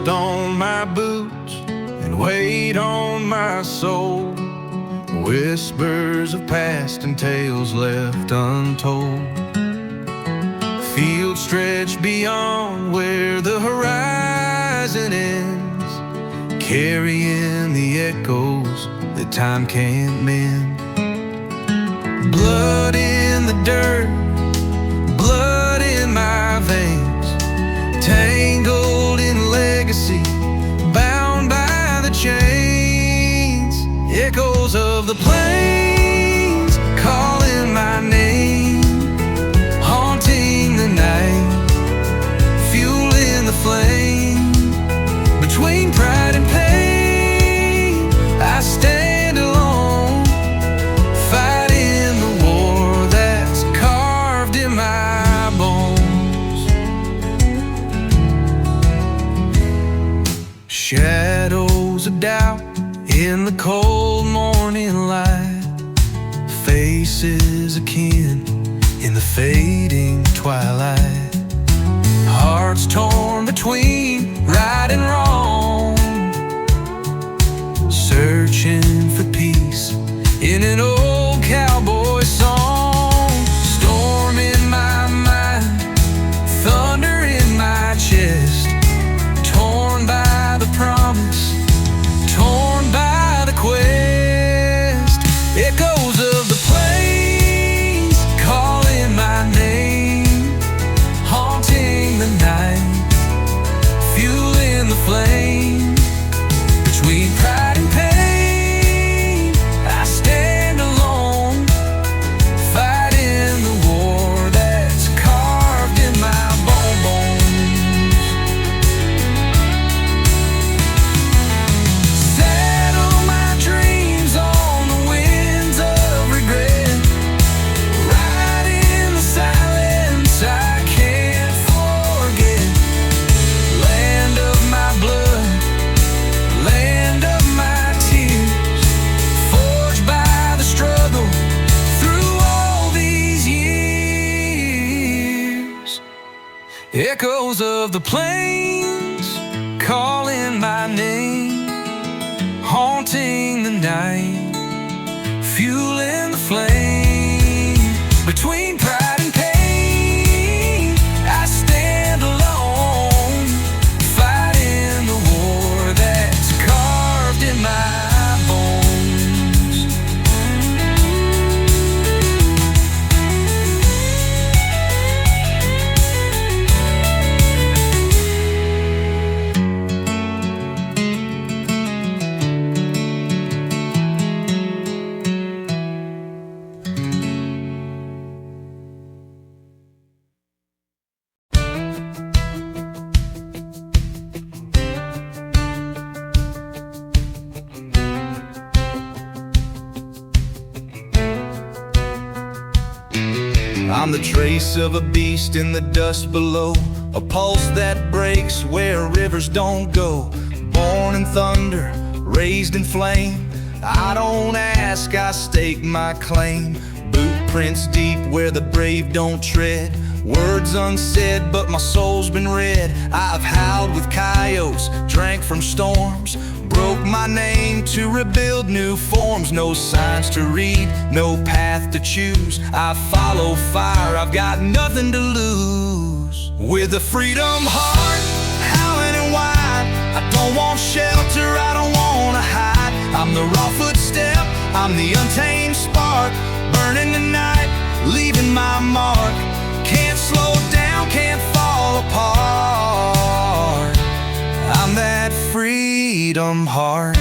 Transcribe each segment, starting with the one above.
dust on my boots and weight on my soul. Whispers of past and tales left untold. Fields stretch beyond where the horizon ends, carrying the echoes that time can't mend. Blood in the dirt, blood in my veins, tangled in legacy, bound by the chains. Echoes of the plains calling my name, haunting the night, fueling the flame. Between pride and pain, I stand alone, fighting the war that's carved in my bones. Shadows of doubt in the cold morning light, faces akin in the fading twilight. Hearts torn between right and wrong, searching for peace in an old cowboy song. Storm in my mind, thunder in my chest, torn by the promise, torn by the quest. Echoes of the plains calling my name, haunting the night, fueling the flame. Between pride and pain, I stand alone, fighting the war that's carved in my bones. Saddle my dreams on the winds of regret, ride in the silence I can't forget. Land of my blood, land of my tears, forged by the struggle through all these years. Echoes of the plains calling my name, haunting the night, fueling the flame. Between pride and pain, I stand alone, fighting the war that's carved in my bones. I'm the trace of a beast in the dust below, a pulse that breaks where rivers don't go. Born in thunder, raised in flame, I don't ask, I stake my claim. Boot prints deep where the brave don't tread, words unsaid but my soul's been read. I've howled with coyotes, drank from storms, broke my name to rebuild new forms. No signs to read, no path to choose, I follow fire, I've got nothing to lose. With a freedom heart, howling and wide, I don't want shelter, I don't want to hide. I'm the raw footstep, I'm the untamed spark, burning the night, leaving my mark. Can't slow down, can't fall apart, I'm that freedom heart.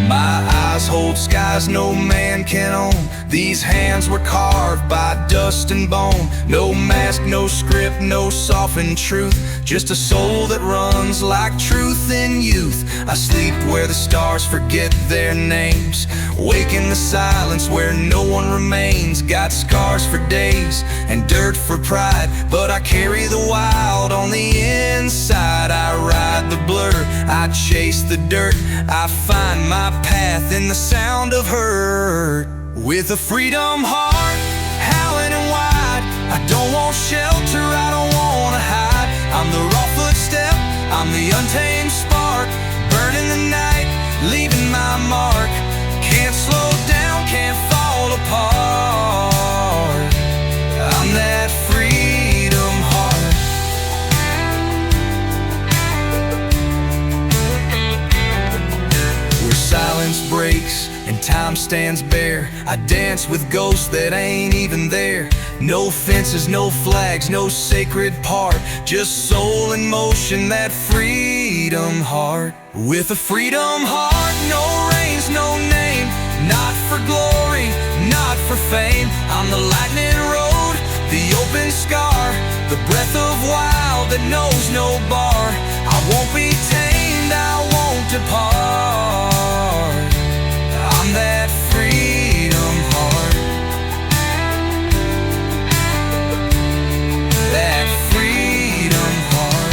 My eyes hold skies no man can own. These hands were carved by dust and bone. No mask, no script, no softened truth, just a soul that runs like truth in youth. I sleep where the stars forget their names, wake in the silence where no one remains. Got scars for days and dirt for pride, but I carry the wild on the inside. I ride the blur I chase the dirt, I find my path in the sound of hurt. With a freedom heart, howling and wide, I don't want shelter, I don't wanna hide. I'm the raw footstep, I'm the untamed spark, burning the night, leaving my mark. Can't slow down, can't fall apart. I'm that freedom heart. Where silence breaks and time stands bare, I dance with ghosts that ain't even there. No fences, no flags, no sacred part, just soul in motion, that freedom heart. With a freedom heart, no reins, no name, not for glory, not for fame. I'm the lightning road, the open scar, the breath of wild that knows no bar. I won't be tamed, I won't depart. I'm that freedom heart. That freedom heart.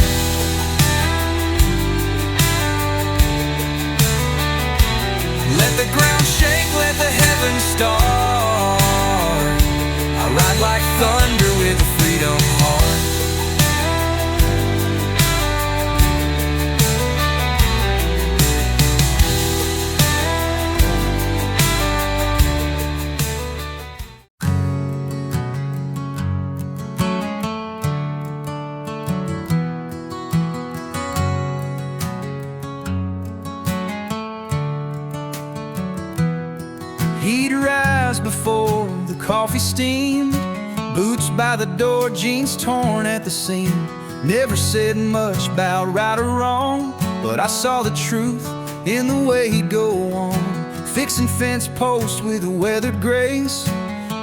Let the ground shake, let the heavens start. I ride like thunder with a freedom heart. He'd rise before the coffee steamed, boots by the door, jeans torn at the seam. Never said much about right or wrong, but I saw the truth in the way he'd go on. Fixing fence posts with a weathered grace,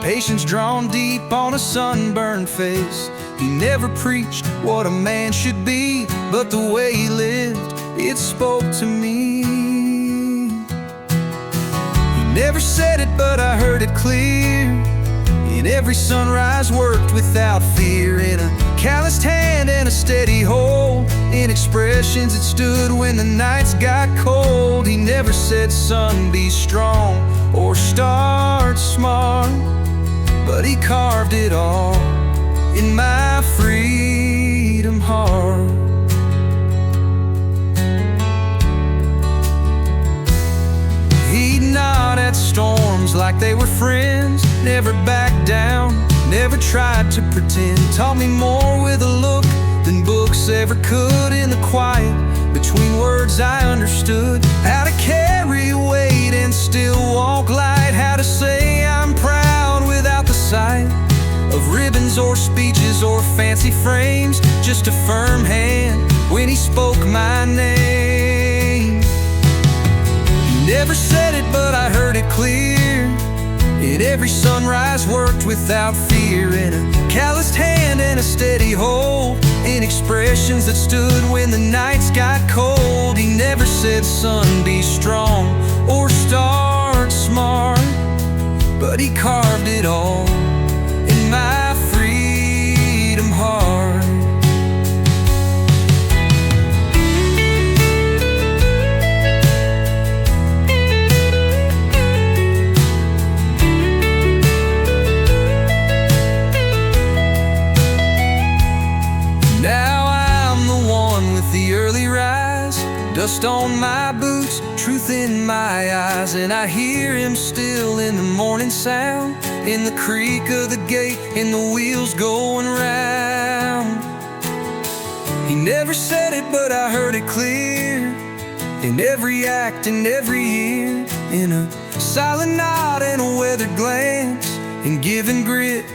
patience drawn deep on a sunburned face. He never preached what a man should be, but the way he lived, it spoke to me. Never said it, but I heard it clear. In every sunrise worked without fear, in a calloused hand and a steady hold, in expressions that stood when the nights got cold. He never said, son, be strong or start smart, but he carved it all in my freedom heart. He'd nod at storms like they were friends, never backed down, never tried to pretend. Taught me more with a look than books ever could. In the quiet between words I understood how to carry weight and still walk light, how to say I'm proud without the sight of ribbons or speeches or fancy frames. Just a firm hand when he spoke my name. Never said it, but I heard it clear. In every sunrise worked without fear, in a calloused hand and a steady hold, in expressions that stood when the nights got cold. He never said, son, be strong or start smart, but he carved it all in my freedom heart. Dust on my boots, truth in my eyes, and I hear him still in the morning sound, in the creak of the gate, in the wheels going round. He never said it, but I heard it clear, in every act and every year, in a silent nod and a weathered glance, in giving grit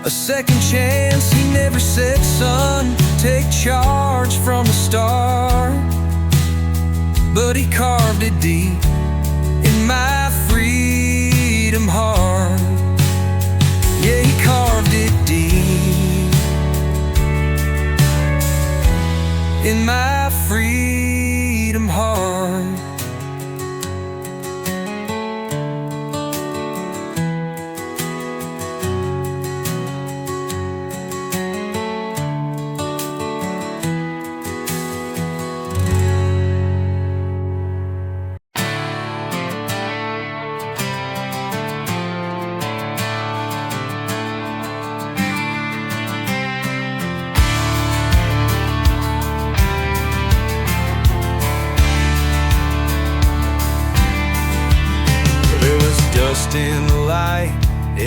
a second chance. He never said, son, take charge from the start, but he carved it deep in my freedom heart. Yeah, he carved it deep in my freedom heart.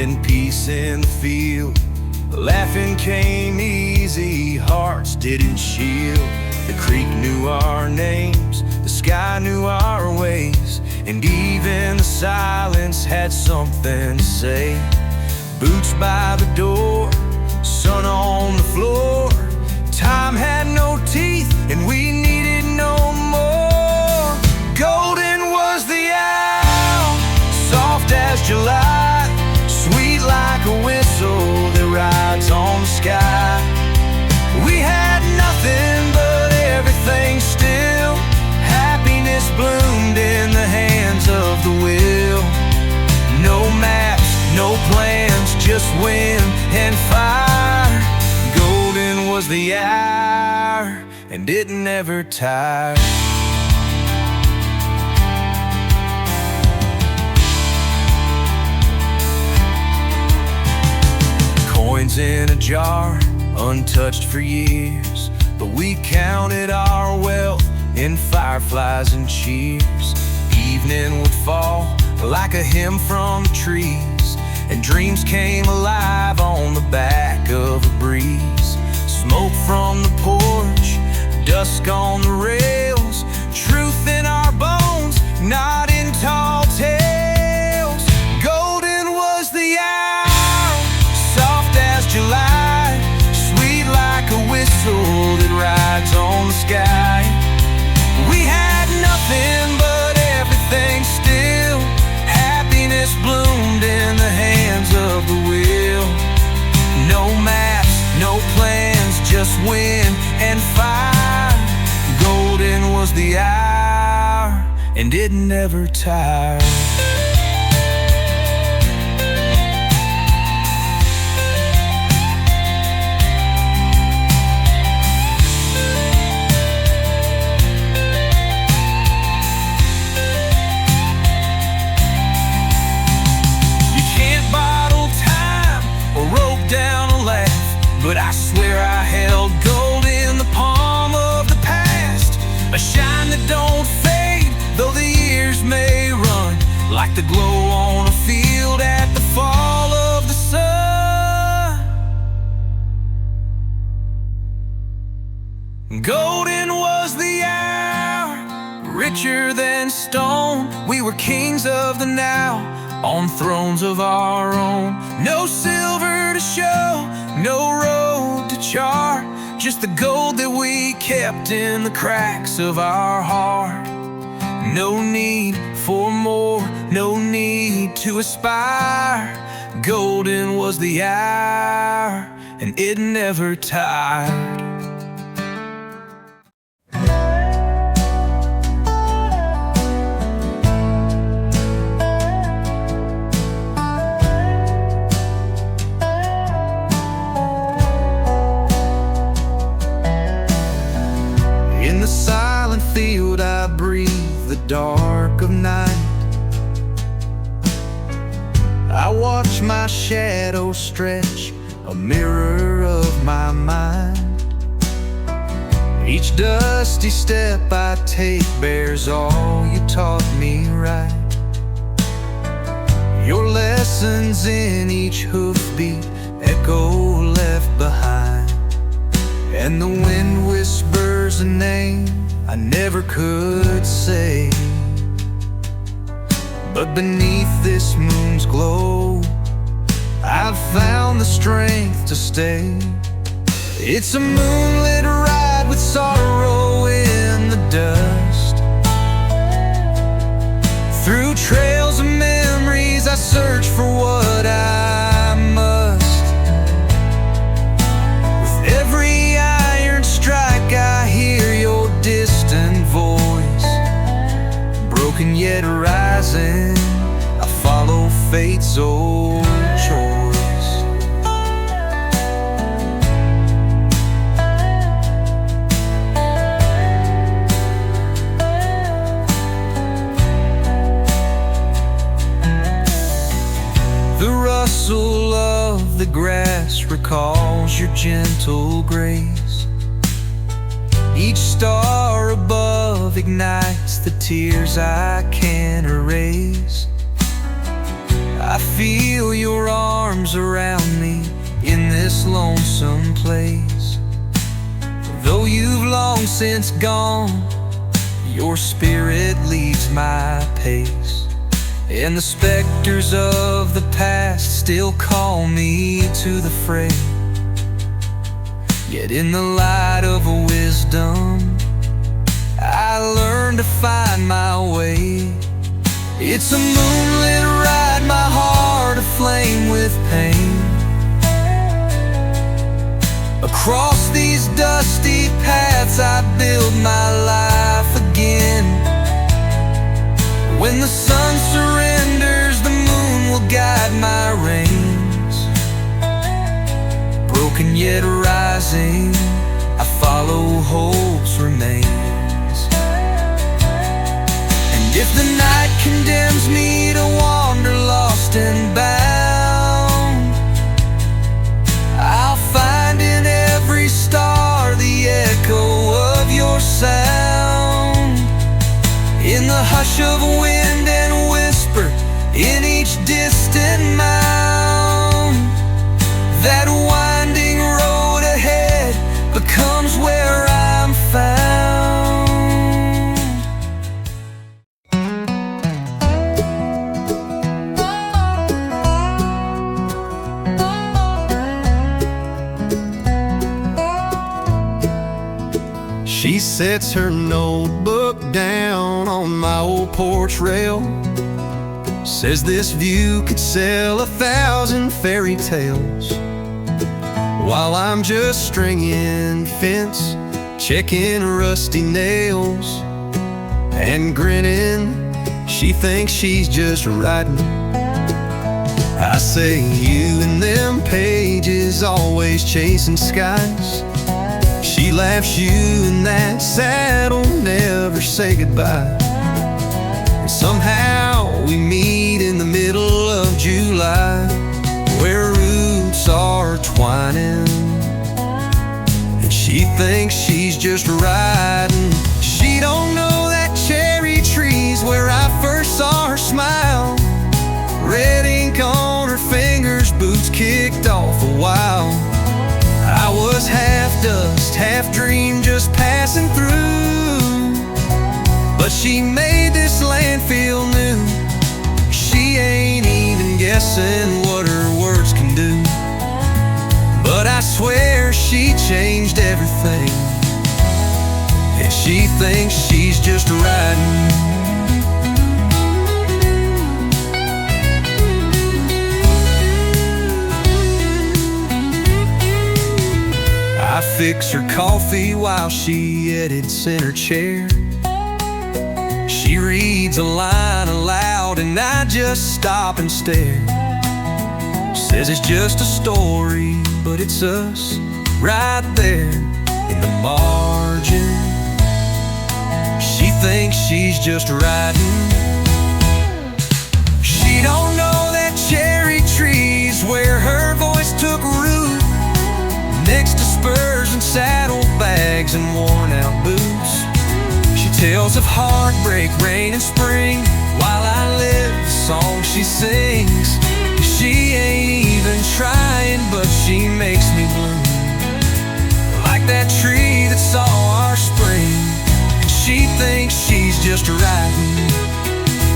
and peace in the field. Laughing came easy, hearts didn't shield. The creek knew our names, the sky knew our ways, and even the silence had something to say. Boots by the door, sun on the floor. Time had no teeth, and we needed no more. Golden was the hour, soft as July, sweet like a whistle that rides on the sky. We had nothing but everything still. Happiness bloomed in the hands of the wheel. No maps, no plans, just wind and fire. Golden was the hour, and it never tired. Coins in a jar, untouched for years, but we counted our wealth in fireflies and cheers. Evening would fall like a hymn from the trees, and dreams came alive on the back of a breeze. Smoke from the porch, dusk on the rails, truth in our bones, not in tall tales. Golden was the hour, soft as July, sweet like a whistle that rides on the sky. We had nothing but everything still. Happiness bloomed in the hands of the wheel. No maps, no plans, just wind and fire. Golden was the hour, and it never tired. But I swear I held gold in the palm of the past, a shine that don't fade, though the years may run, like the glow on a field at the fall of the sun. Golden was the hour, richer than stone. We were kings of the now, on thrones of our own. No silver to show, no road to chart, just the gold that we kept in the cracks of our heart. No need for more, no need to aspire. Golden was the hour, and it never tired. Field I breathe the dark of night. I watch my shadow stretch, a mirror of my mind. Each dusty step I take bears all you taught me right. Your lessons in each hoofbeat echo left behind, and the wind whispers a name I never could say. But beneath this moon's glow, I've found the strength to stay. It's a moonlit ride with sorrow in the dust. Through trails of memories I search for what I must. With every iron strike I hear your distant voice. Broken yet rising, I follow fate's old choice. The rustle of the grass recalls your gentle grace. Each star above ignites the tears I can't erase. I feel your arms around me in this lonesome place. Though you've long since gone, your spirit leads my pace. And the specters of the past still call me to the fray. Yet in the light of wisdom, I learn to find my way. It's a moonlit ride, my heart aflame with pain. Across these dusty paths I build my life again. When the sun surrenders, the moon will guide my reins. Broken yet rising, I follow hope's remains. And if the night condemns me to wander lost and bound, I'll find in every star the echo of your sound. In the hush of wind and whisper in each distant mound, that winding road ahead becomes where I'm found. She sets her notebook down on my old porch rail, says this view could sell 1,000 fairy tales. While I'm just stringing fence, checking rusty nails, and grinning, she thinks she's just writing. I say, you and them pages always chasing skies. She laughs, you and that saddle never say goodbye. And somehow we meet in the middle of July, where roots are twining, and she thinks she's just riding. She don't know that cherry tree's where I first saw her smile. Red ink on her fingers, boots kicked off a while. I was half dust, half dream, just passing through. But she made this land feel new. She ain't even guessing what her words can do. But I swear she changed everything, and she thinks she's just riding. I fix her coffee while she edits in her chair. She reads a line aloud and I just stop and stare. Says it's just a story, but it's us right there in the margin. She thinks she's just riding. She don't know that cherry tree's where her voice took root, next to spurs and saddlebags and worn-out boots. She tells of heartbreak, rain and spring, while I live the song she sings. She ain't even trying, but she makes me bloom, like that tree that saw our spring. She thinks she's just riding.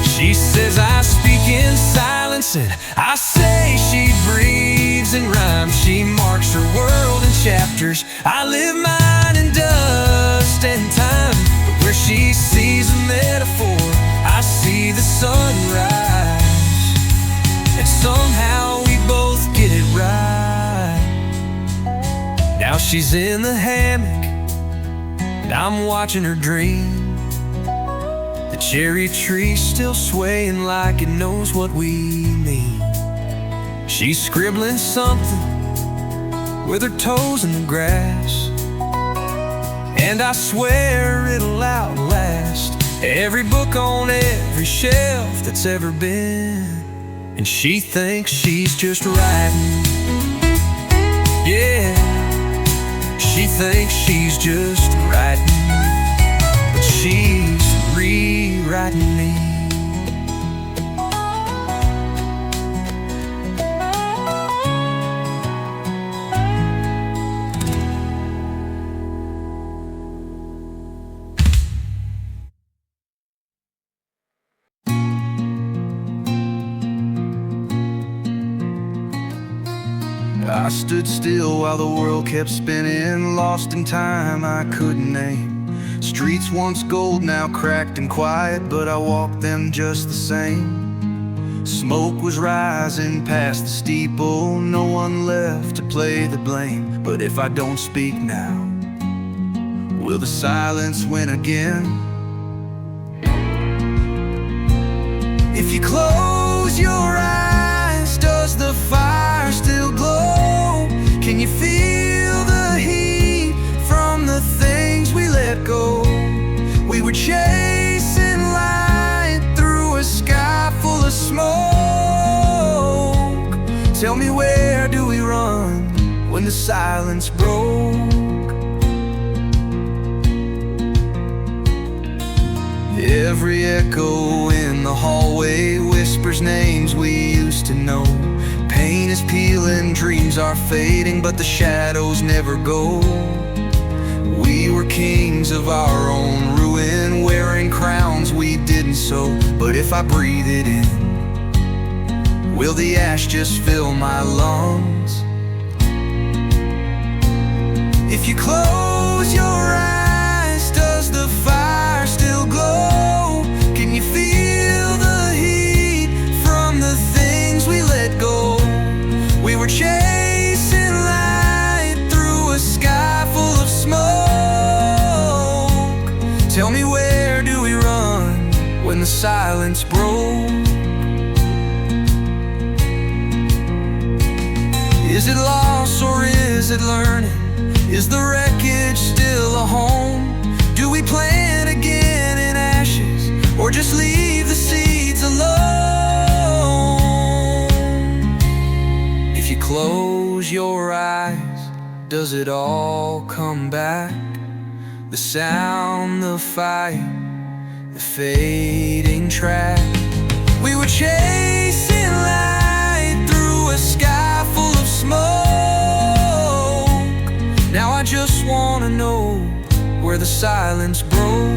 She says I speak in silence and I say she breathes in rhyme. She marks her world in chapters, I live mine in dust and time. But where she sees a metaphor, I see the sunrise. And somehow we both get it right. Now she's in the hammock and I'm watching her dream. The cherry tree still swaying like it knows what we mean. She's scribbling something with her toes in the grass, and I swear it'll outlast every book on every shelf that's ever been. And she thinks she's just writing. Yeah, she thinks she's just writing, but she's rewriting me. I stood still while the world kept spinning, lost in time I couldn't name. Streets once gold, now cracked and quiet, but I walked them just the same. Smoke was rising past the steeple, no one left to play the blame. But if I don't speak now, will the silence win again? If you close your eyes, does the fire still glow? Can you feel the heat from the things we let go? We were chasing light through a sky full of smoke. Tell me, where do we run when the silence broke? Every echo in the hallway whispers names we used to know. Pain is peeling, dreams are fading, but the shadows never go. We were kings of our own ruin, wearing crowns we didn't sew. But if I breathe it in, will the ash just fill my lungs? If you close your eyes, does the fire still glow? Can you feel the heat from the things we let go? We were chasing light through a sky full of smoke. Tell me, where do we run when the silence broke? Is it loss or is it learning? Is the wreckage still a home? Do we plant again in ashes, or just leave the seeds alone? If you close your eyes, does it all come back? The sound, the fire, the fading track. We were chasing light through a sky full of smoke. Now I just wanna know where the silence broke.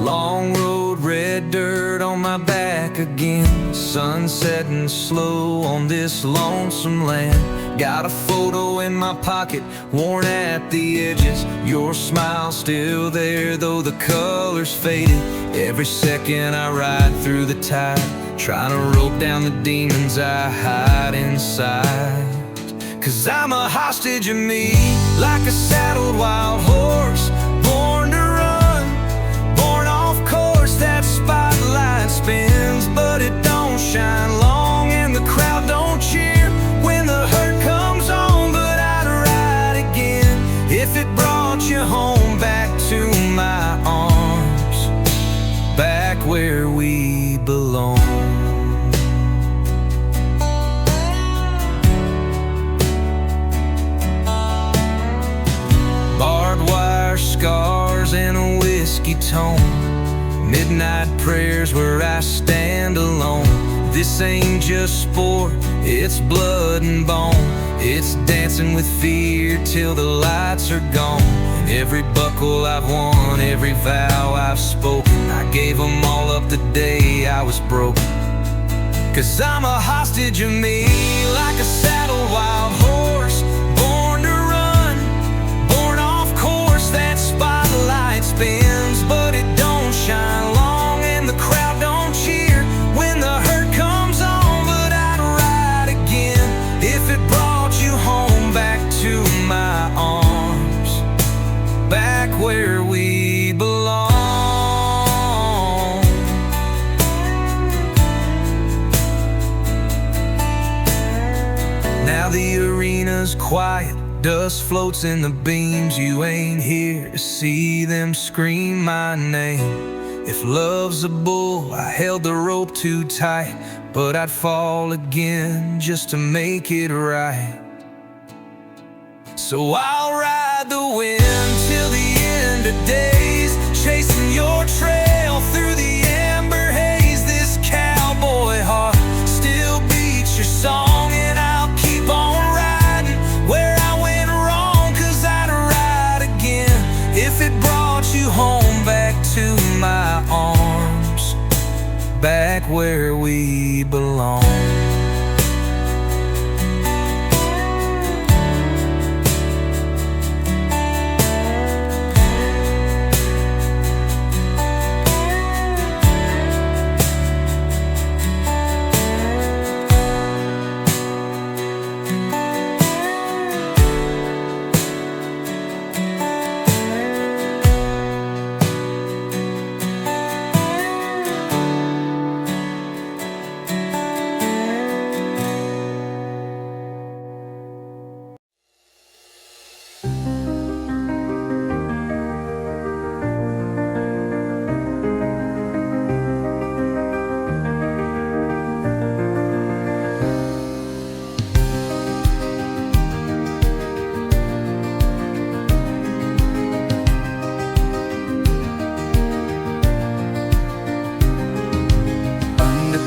Long road, red dirt on my back again. Sun setting slow on this lonesome land. Got a photo in my pocket, worn at the edges. Your smile still there, though the color's faded. Every second I ride through the tide, trying to rope down the demons I hide inside. 'Cause I'm a hostage of me, like a saddled wild horse, born to run, born off course. That spotlight spins, but it don't shine long, and the crowd don't cheer when the hurt comes on. But I'd ride again if it brought you home, back to my arms, back where we belong. Scars and a whiskey tone, midnight prayers where I stand alone. This ain't just sport, it's blood and bone. It's dancing with fear till the lights are gone. And every buckle I've won, every vow I've spoken, I gave them all up the day I was broken. 'Cause I'm a hostage of me, like a saddled wild horse, born to run, born off course. That spotlight spins, but it don't shine long, and the crowd don't cheer when the hurt comes on. But I'd ride again if it brought you home, back to my arms, back where we belong. Now the arena's quiet, Dust floats in the beams, you ain't here to see them scream my name. If love's a bull, I held the rope too tight, but I'd fall again just to make it right. So I'll ride the wind till the end of days, chasing your trail through the amber haze. This cowboy heart still beats your song, and I'll keep on riding where I went wrong, 'cause I'd ride again if it brought you home back to my arms, back where we belong.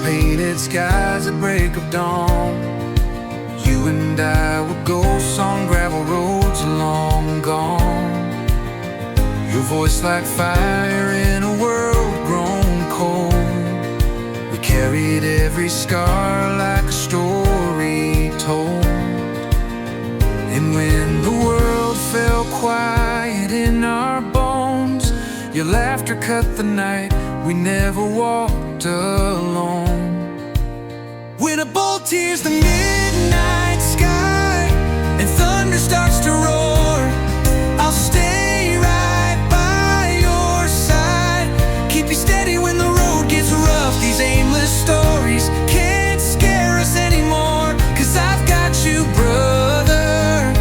Painted skies at break of dawn, you and I were ghosts on gravel roads long gone. Your voice like fire in a world grown cold. We carried every scar like a story told. And when the world fell quiet in our bones, your laughter cut the night. We never walked alone. When a bolt tears the midnight sky and thunder starts to roar, I'll stay right by your side. Keep you steady when the road gets rough. These aimless stories can't scare us anymore, 'cause I've got you, brother,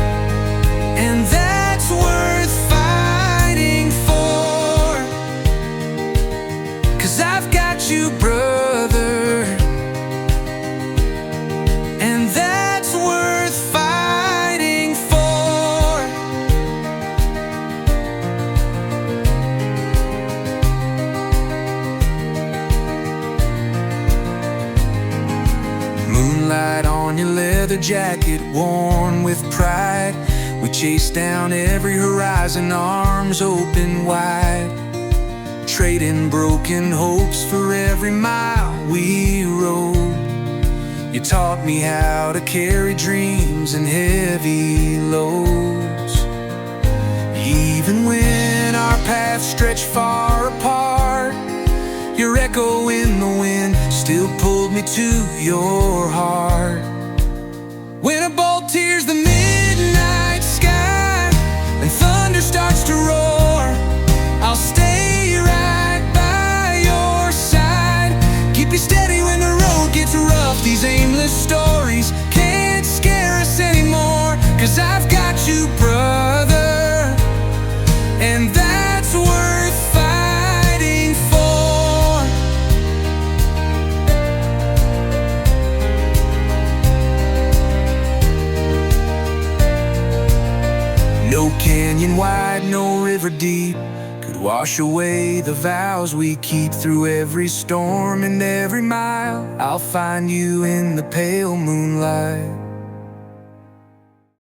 and that's worth fighting for. 'Cause I've got you, brother, and that's worth fighting for. Moonlight on your leather jacket, worn with pride. We chased down every horizon, arms open wide, trading broken hopes for every mile we rode. You taught me how to carry dreams and heavy loads. Even when our paths stretched far apart, your echo in the wind still pulled me to your heart. When a bolt tears the midnight sky and thunder starts to roar, I'll stay right by your side. Keep you steady when the road gets rough. These aimless stories can't scare us anymore, 'cause I've got you, brother, and that's worth fighting for. No canyon wide, no river deep could wash away the vows we keep. Through every storm and every mile, I'll find you in the pale moonlight.